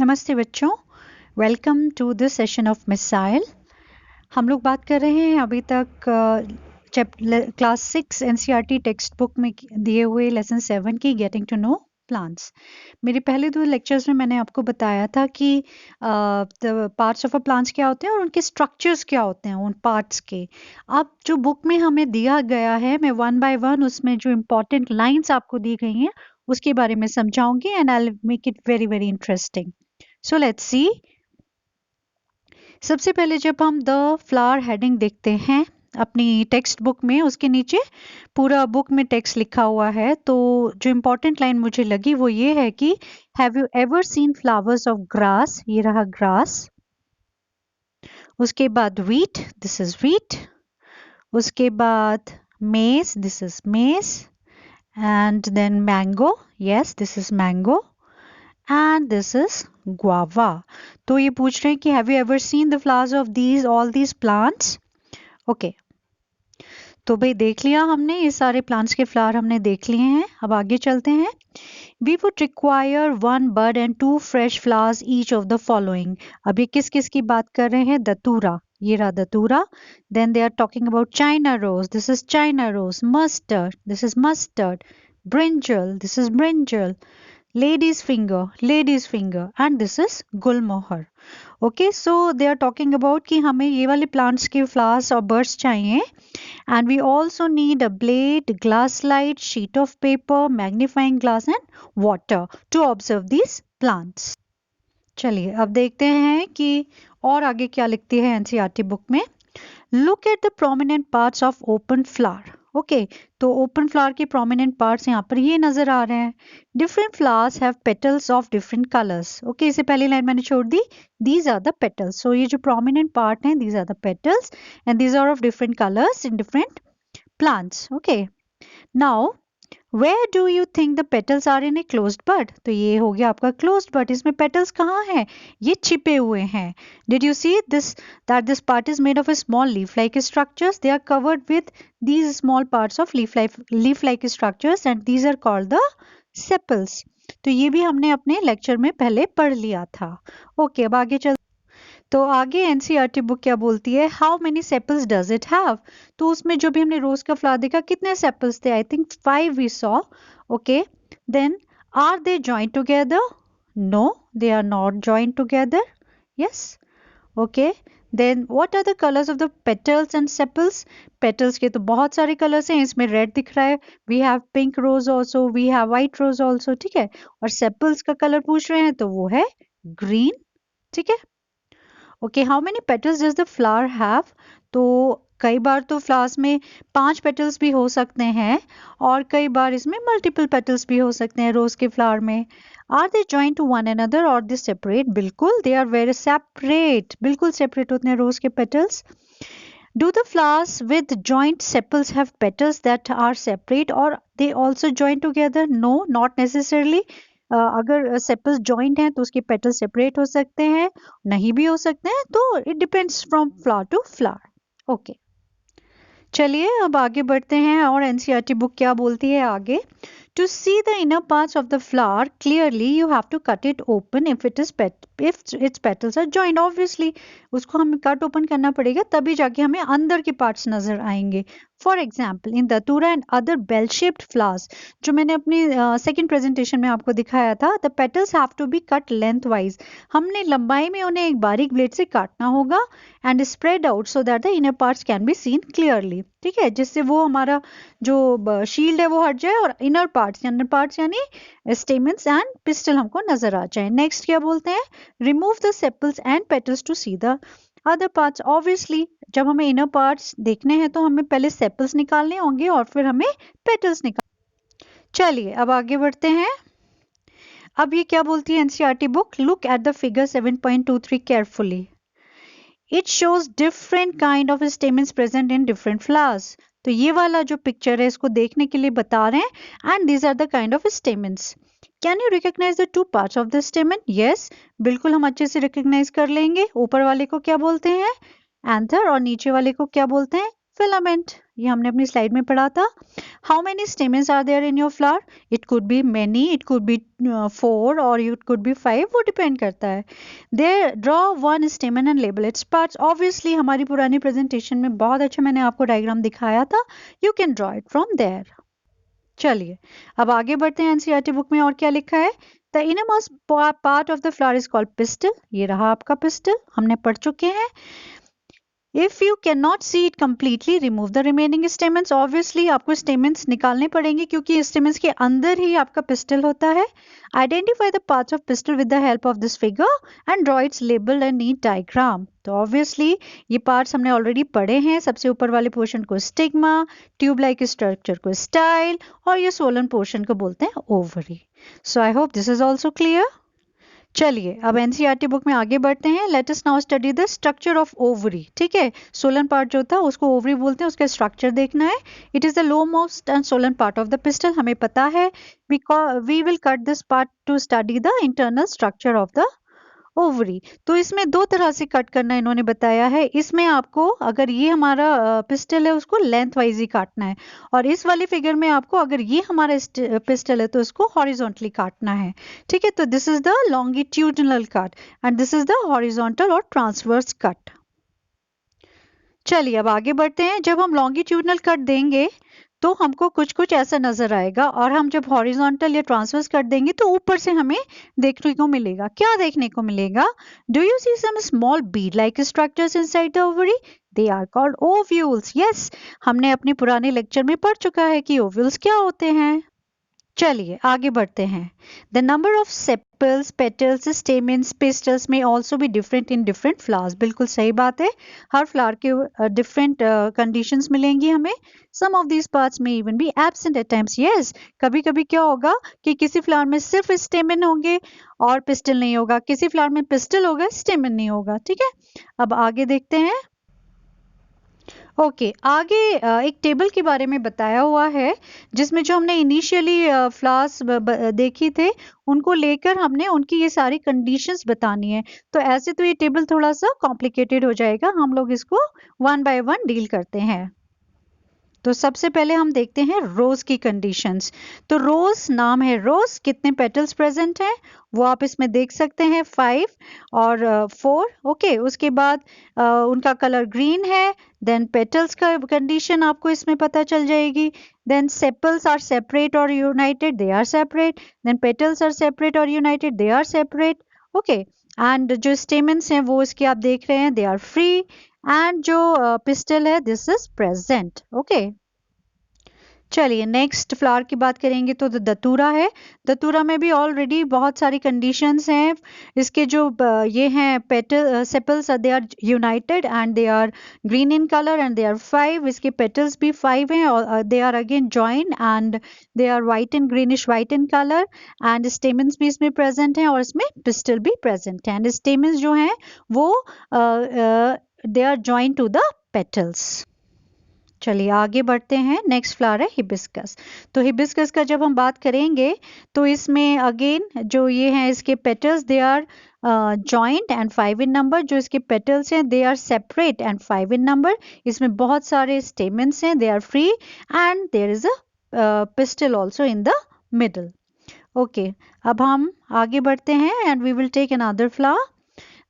नमस्ते बच्चों, welcome to this session of missile. हम लोग बात कर रहे हैं अभी तक क्लास 6 एनसीईआरटी टेक्स्ट बुक में दिए हुए लेसन 7 की गेटिंग टू नो प्लांट्स। मेरे पहले 2 लेक्चर्स में मैंने आपको बताया था कि पार्ट्स ऑफ अ प्लांट्स क्या होते हैं और उनके स्ट्रक्चर्स क्या होते हैं उन पार्ट्स के। अब जो बुक में हमें दिया गया है, मैं 1 बाय 1 उसमें जो इम्पोर्टेंट लाइंस आपको दी गई हैं उसके बारे में समझाऊंगी and I will make it very very interesting. So let's see. सबसे पहले जब हम द फ्लावर हेडिंग देखते हैं अपनी टेक्स्ट बुक में, उसके नीचे पूरा बुक में टेक्स्ट लिखा हुआ है, तो जो इम्पोर्टेंट लाइन मुझे लगी वो ये है कि have you ever seen flowers of grass. ये रहा ग्रास। उसके बाद वीट, दिस इज वीट। उसके बाद maize, this is maize. And then mango, yes this is mango. and this is guava। तो ये पूछ रहे हैं कि have you ever seen the flowers of all these plants? Okay, तो भाई देख लिया हमने, ये सारे प्लांट्स के फ्लावर हमने देख लिए हैं। अब आगे चलते हैं। We would require 1 bud and 2 fresh flowers each of the following। अब ये किस किस की बात कर रहे हैं? दतूरा, ये रहा दतूरा। Then they are talking about China rose, this is China rose। Mustard, this is mustard। Brinjal, this is brinjal। Lady's finger and this is gulmohar। Okay, so they are talking about कि हमें ये वाले plants के flowers और birds चाहिए and we also need a blade, glass slide, sheet of paper, magnifying glass and water to observe these plants। चलिए अब देखते हैं कि और आगे क्या लिखती है एनसीईआरटी बुक में। Look at the prominent parts of open flower। Okay, तो ओपन फ्लावर के प्रोमिनेंट पार्ट्स यहाँ पर ये नजर आ रहे हैं। Different flowers have petals of different colours. Okay, इससे पहली लाइन मैंने छोड़ दी, these are the petals. So ये जो प्रोमिनेंट पार्ट हैं, these are the petals and these are of different colours in different plants. Okay, now where do you think the petals are in a closed bud. तो ये हो गया आपका closed बड। इसमें petals कहाँ हैं? ये छिपे हुए हैं। Did you see this that this part is made of a small leaf like structures. They are covered with these small parts of leaf like structures and these are called the sepals। तो ये भी हमने अपने lecture में पहले पढ़ लिया था। ओके, अब आगे चल। तो आगे एनसीईआरटी बुक क्या बोलती है? How many sepals does it have. तो उसमें जो भी हमने रोज का फ्लावर देखा, कितने सेपल्स थे? I think 5 we saw. Okay, then are they joint together? No, they are not joint together. Yes, okay. Then what are the colours of the petals and sepals. Petals के तो बहुत सारे colours हैं, इसमें red दिख रहा है। We have pink rose also, we have white rose also. ठीक है, और सेपल्स का कलर पूछ रहे हैं तो वो है ग्रीन। ठीक है, okay. How many petals does the flower have. तो कई बार तो फ्लावर्स में 5 पेटल्स भी हो सकते हैं और कई बार इसमें मल्टीपल पेटल्स भी हो सकते हैं रोज के फ्लावर में। Are they joint to one another और दे सेपरेट। बिल्कुल, दे आर वेरी सेपरेट, बिल्कुल सेपरेट होते हैं रोज के petals. Do the flowers with joint sepals have petals that are separate और they also joint together? No, not necessarily. अगर sepals joint हैं तो उसके पेटल्स सेपरेट हो सकते हैं, नहीं भी हो सकते हैं, तो it depends from flower to flower. Okay, चलिए अब आगे बढ़ते हैं और एनसीईआरटी बुक क्या बोलती है आगे। To see the inner parts of the flower clearly, you have to cut it open if its petals are joined। Obviously, उसको हमें कट ओपन करना पड़ेगा, तभी जाके हमें अंदर के पार्ट्स नजर आएंगे। For example in datura and other bell shaped flowers, जो मैंने अपनी सेकेंड प्रेजेंटेशन में आपको दिखाया था, the petals have to be cut lengthwise. हमने लंबाई में उन्हें एक बारीक ब्लेड से काटना होगा and spread out so that the inner parts can be seen clearly. ठीक है, जिससे वो हमारा जो शील्ड है वो हट जाए और इनर पार्ट्स यानी स्टेमन्स एंड पिस्टल हमको नजर आ जाए। नेक्स्ट क्या बोलते हैं? Remove the sepals and petals to see the other parts. Obviously जब हमें इनर पार्ट्स देखने हैं तो हमें पहले सेपल्स निकालने होंगे और फिर हमें पेटल्स निकाल। चलिए अब आगे बढ़ते हैं। अब ये क्या बोलती है NCERT book? Look at the figure 7.23 carefully. It shows different kind of stamens present in different flowers. तो ये वाला जो पिक्चर है इसको देखने के लिए बता रहे हैं and these are the kind of stamens. Can you recognise the 2 parts of the stamen? Yes, बिल्कुल हम अच्छे से रिकॉग्नाइज कर लेंगे। ऊपर वाले को क्या बोलते हैं? एंथर, और नीचे वाले को क्या बोलते हैं? फिलामेंट। ये हमने अपनी स्लाइड में पढ़ा था। How many stamens are there in your flower? It could be many, it could be 4 और इट कुड बी 5, वो डिपेंड करता है। There draw one stamen and label its parts. Obviously हमारी पुरानी प्रेजेंटेशन में बहुत अच्छा मैंने आपको डायग्राम दिखाया था, you can draw it from there. चलिए अब आगे बढ़ते हैं। एनसीईआरटी बुक में और क्या लिखा है? The innermost part of the flower is called pistol. ये रहा आपका पिस्टल, हमने पढ़ चुके हैं। If you cannot see it completely, remove the remaining stamens. Obviously आपको stamens निकालने पड़ेंगे क्योंकि stamens के अंदर ही आपका pistil होता है. Identify the parts of pistil with the help of this figure and draw its label and neat diagram. तो obviously ये parts हमने already पढ़े हैं. सबसे ऊपर वाले portion को stigma, tube-like structure को style और ये swollen portion को बोलते हैं ovary. So I hope this is also clear. चलिए अब एनसीईआरटी बुक में आगे बढ़ते हैं। Let us now study the structure of ovary. ठीक है, सोलन पार्ट जो था उसको ओवरी बोलते हैं, उसका स्ट्रक्चर देखना है। It is the low most and swollen part of the pistil, हमें पता है। We will cut this part to study the internal structure of the ovary. तो इसमें दो तरह से कट करना इन्होंने बताया है। इसमें आपको अगर ये हमारा पिस्टल है उसको लेंथ वाइज ही काटना है, और इस वाली फिगर में आपको अगर ये हमारा पिस्टल है तो इसको हॉरिजॉन्टली काटना है। ठीक है, तो this is the longitudinal cut and this is the horizontal और ट्रांसवर्स कट। चलिए अब आगे बढ़ते हैं। जब हम लॉन्गिट्यूडनल कट देंगे तो हमको कुछ कुछ ऐसा नजर आएगा, और हम जब हॉरिजॉन्टल या ट्रांसवर्स कट देंगे तो ऊपर से हमें देखने को मिलेगा। क्या देखने को मिलेगा? Do you see some small bead like structures inside the ovary? They are called ovules. Yes, हमने अपने पुराने लेक्चर में पढ़ चुका है कि ओव्यूल्स क्या होते हैं। चलिए आगे बढ़ते हैं। The number of sepals, petals, stamens, pistils may also be different in different flowers. बिल्कुल सही बात है, हर फ्लावर के डिफरेंट कंडीशंस मिलेंगी हमें। Some of these parts may even be absent at times. Yes, कभी कभी क्या होगा कि किसी फ्लावर में सिर्फ स्टेमन होंगे और पिस्टल नहीं होगा, किसी फ्लावर में पिस्टल होगा स्टेमन नहीं होगा। ठीक है, अब आगे देखते हैं। ओके आगे एक टेबल के बारे में बताया हुआ है, जिसमें जो हमने इनिशियली फ्लावर्स देखी थे उनको लेकर हमने उनकी ये सारी कंडीशंस बतानी है। तो ऐसे तो ये टेबल थोड़ा सा कॉम्प्लिकेटेड हो जाएगा, हम लोग इसको वन बाय वन डील करते हैं। तो सबसे पहले हम देखते हैं रोज की कंडीशंस। तो रोज नाम है रोज, कितने पेटल्स प्रेजेंट हैं वो आप इसमें देख सकते हैं, 5 और 4। ओके, उसके बाद उनका कलर ग्रीन है। देन पेटल्स का कंडीशन आपको इसमें पता चल जाएगी। देन सेपल्स आर सेपरेट और united, they are separate. Then petals are separate और united, they are separate. Okay, and जो स्टेमन्स हैं वो इसके आप देख रहे हैं, दे आर फ्री। एंड जो पिस्टल है दिस इज प्रेजेंट। ओके, चलिए नेक्स्ट फ्लावर की बात करेंगे तो दतूरा है। दतूरा में भी ऑलरेडी बहुत सारी कंडीशंस हैं। इसके जो ये हैं petal sepals they are united and they are green in colour and they are 5। इसके पेटल्स भी 5 हैं और they are again join and they are white and greenish white in colour. And stamens भी इसमें प्रेजेंट हैं और इसमें pistol भी प्रेजेंट है। एंड स्टेमन्स जो हैं वो they are join to the petals. चलिए आगे बढ़ते हैं। नेक्स्ट फ्लावर है हिबिस्कस। तो हिबिस्कस का जब हम बात करेंगे तो इसमें अगेन जो ये हैं इसके petals they are joint and 5 in number. जो इसके पेटल्स हैं they are separate and 5 in number. इसमें बहुत सारे स्टेमन्स हैं, they are free and there is a pistil also in the middle. Okay, अब हम आगे बढ़ते हैं and we will take another flower,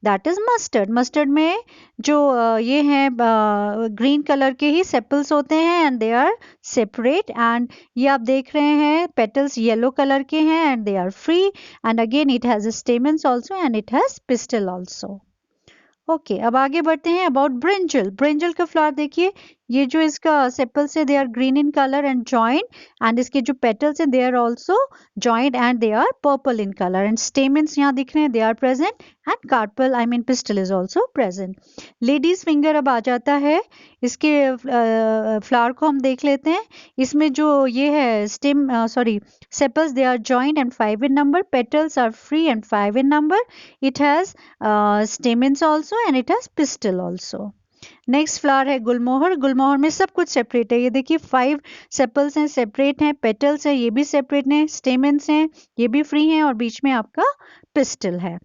that is mustard. Mustard में जो ये हैं ग्रीन कलर के ही सेपल्स होते हैं and they are separate. And ये आप देख रहे हैं पेटल्स येलो कलर के हैं and they are free. And again it has stamens also and it has pistil also. Okay, अब आगे बढ़ते हैं अबाउट ब्रिंजल। ब्रिंजल का फ्लावर देखिए, ये जो इसका सेपल्स है they are green in colour and joint, and इसके जो पेटल्स हैं they are also joint and they are purple in colour. And stamens यहाँ दिख रहे हैं, they are present and carpel I mean pistil is also present. Ladies finger अब आ जाता है। इसके फ्लावर को हम देख लेते हैं। इसमें जो ये है sepals they are joined and 5 in number. Petals are free and 5 in number. It has stamens also and it has pistil also. Next flower है गुलमोहर। गुलमोहर में सब कुछ सेपरेट है। ये देखिए 5 सेपल्स हैं, सेपरेट हैं, पेटल्स हैं, ये भी सेपरेट हैं, स्टेमन्स हैं, ये भी फ्री हैं और बीच में आपका पिस्टल है।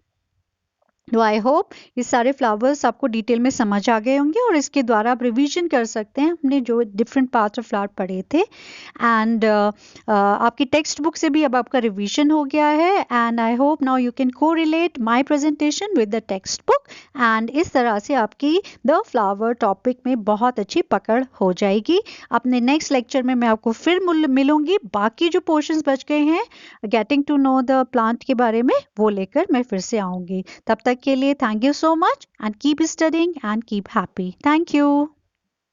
तो आई होप ये सारे फ्लावर्स आपको डिटेल में समझ आ गए होंगे और इसके द्वारा आप रिवीजन कर सकते हैं हमने जो डिफरेंट पार्ट्स ऑफ फ्लावर पढ़े थे। एंड आपकी टेक्स्ट बुक से भी अब आपका रिवीजन हो गया है and I hope now you can correlate my presentation with the text book and इस तरह से आपकी द फ्लावर टॉपिक में बहुत अच्छी पकड़ हो जाएगी। अपने नेक्स्ट लेक्चर में मैं आपको फिर मिलूंगी, बाकी जो पोर्शंस बच गए हैं getting to know the plant के बारे में वो लेकर मैं फिर से आऊंगी। तब तक के लिए thank you so much and keep studying and keep happy. Thank you.